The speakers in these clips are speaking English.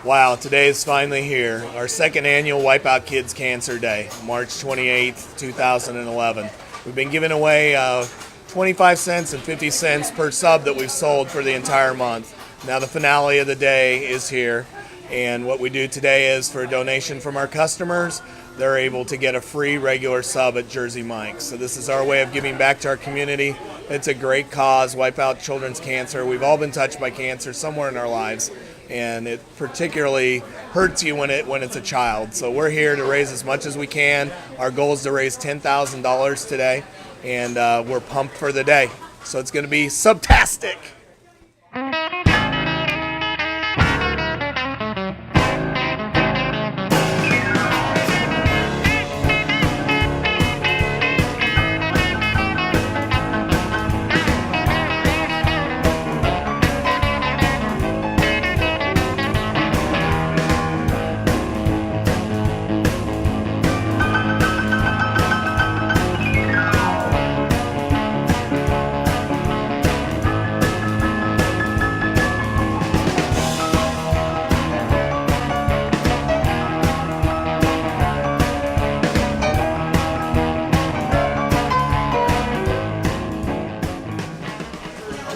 Wow, today is finally here. Our second annual Wipeout Kids Cancer Day, March 28th, 2011. We've been giving away 25 cents and 50 cents per sub that we've sold for the entire month. Now the finale of the day is here, and what we do today is for a donation from our customers, they're able to get a free regular sub at Jersey Mike's. So this is our way of giving back to our community. It's a great cause, Wipe Out Children's Cancer. We've all been touched by cancer somewhere in our lives, and it particularly hurts you when it's a child. So we're here to raise as much as we can. Our goal is to raise $10,000 today, and we're pumped for the day. So it's going to be subtastic.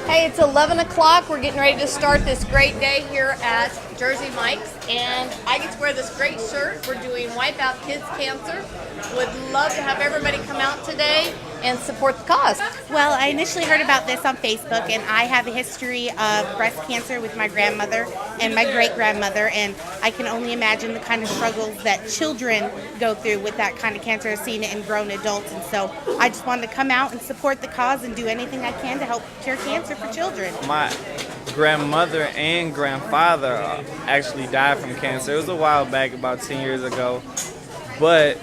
Hey, it's 11 o'clock. We're getting ready to start this great day here at Jersey Mike's, and I get to wear this great shirt. We're doing Wipe Out Kids Cancer. Would love to have everybody come out today and support the cause. Well, I initially heard about this on Facebook, and I have a history of breast cancer with my grandmother and my great-grandmother, and I can only imagine the kind of struggles that children go through with that kind of cancer. I've seen it in grown adults, and so I just wanted to come out and support the cause and do anything I can to help cure cancer for children. My grandmother and grandfather actually died from cancer. It was a while back, about 10 years ago, but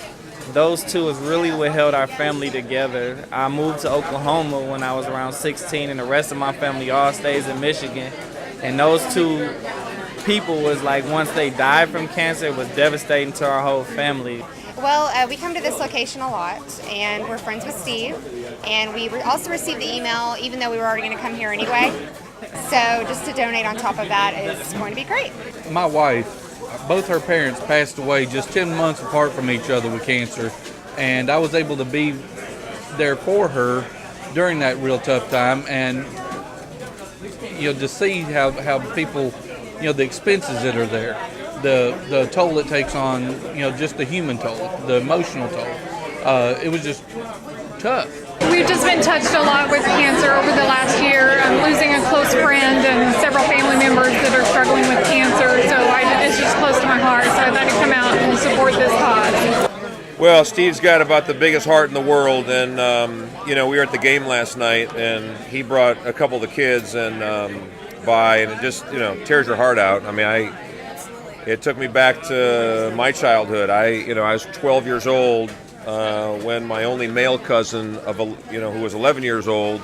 those two was really what held our family together. I moved to Oklahoma when I was around 16, and the rest of my family all stays in Michigan. And those two people was like, once they died from cancer, it was devastating to our whole family. Well, we come to this location a lot, and we're friends with Steve. And we also received the email, even though we were already going to come here anyway. So just to donate on top of that is going to be great. My wife, both her parents passed away just 10 months apart from each other with cancer, and I was able to be there for her during that real tough time, and to see how people, the expenses that are there, the toll it takes on, just the human toll, the emotional toll. It was just tough. We've just been touched a lot with cancer over the last year. I'm losing a close friend and several family members that are struggling with cancer, so it's just close to my heart, so I thought I'd come out and support this cause. Well, Steve's got about the biggest heart in the world, and we were at the game last night, and he brought a couple of the kids and by, and it just tears your heart out. I mean, it took me back to my childhood. I was 12 years old when my only male cousin who was 11 years old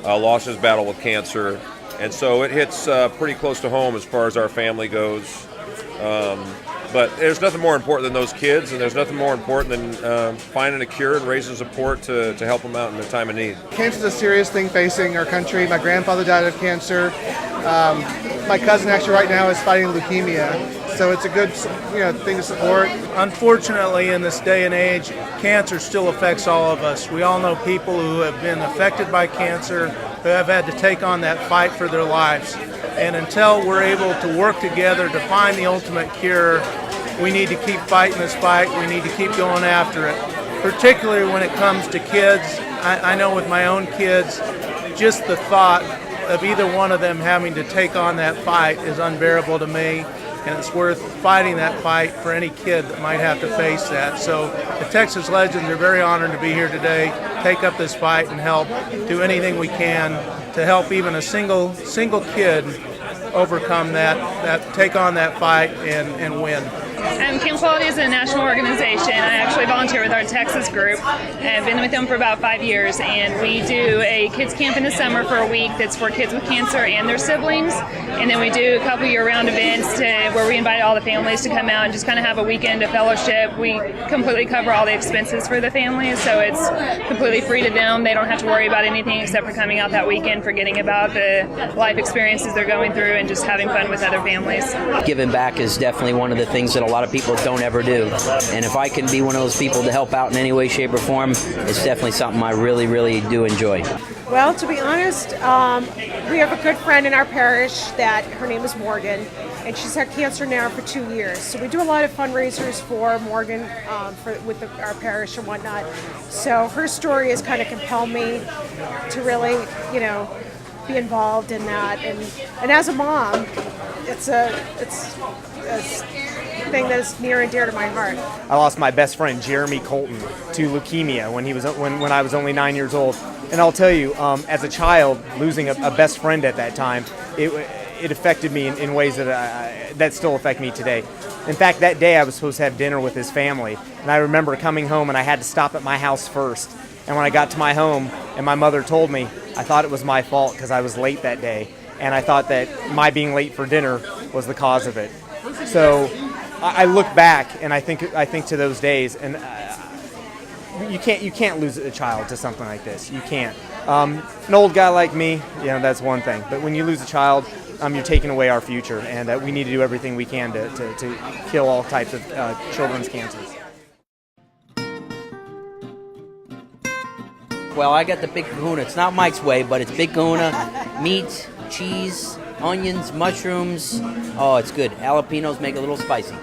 lost his battle with cancer, and so it hits pretty close to home as far as our family goes. But there's nothing more important than those kids, and there's nothing more important than finding a cure and raising support to help them out in their time of need. Cancer is a serious thing facing our country. My grandfather died of cancer. My cousin actually right now is fighting leukemia. So it's a good thing to support. Unfortunately, in this day and age, cancer still affects all of us. We all know people who have been affected by cancer, who have had to take on that fight for their lives. And until we're able to work together to find the ultimate cure, we need to keep fighting this fight. We need to keep going after it, particularly when it comes to kids. I know with my own kids, just the thought of either one of them having to take on that fight is unbearable to me. And it's worth fighting that fight for any kid that might have to face that. So the Texas Legends are very honored to be here today, take up this fight and help do anything we can to help even a single kid overcome that take on that fight and win. And Camp Quality is a national organization. I actually volunteer with our Texas group. I've been with them for about 5 years, and we do a kids camp in the summer for a week that's for kids with cancer and their siblings. And then we do a couple year-round events where we invite all the families to come out and just kind of have a weekend of fellowship. We completely cover all the expenses for the families, so it's completely free to them. They don't have to worry about anything except for coming out that weekend, forgetting about the life experiences they're going through, and just having fun with other families. Giving back is definitely one of the things that a lot of people don't ever do. And if I can be one of those people to help out in any way, shape, or form, it's definitely something I really, really do enjoy. Well, to be honest, we have a good friend in our parish that her name is Morgan, and she's had cancer now for 2 years. So we do a lot of fundraisers for Morgan with our parish and whatnot. So her story has kind of compelled me to really, be involved in that. And as a mom, it's a thing that is near and dear to my heart. I lost my best friend Jeremy Colton to leukemia when I was only 9 years old, and I'll tell you, as a child, losing a best friend at that time, it affected me in ways that still affect me today. In fact, that day I was supposed to have dinner with his family, and I remember coming home and I had to stop at my house first. And when I got to my home and my mother told me, I thought it was my fault because I was late that day, and I thought that my being late for dinner was the cause of it. So I look back and I think to those days, and you can't lose a child to something like this. You can't. An old guy like me, that's one thing. But when you lose a child, you're taking away our future, and we need to do everything we can to kill all types of children's cancers. Well, I got the big kahuna. It's not Mike's way, but it's big kahuna, meat, cheese, onions, mushrooms. Oh, it's good. Jalapenos make it a little spicy.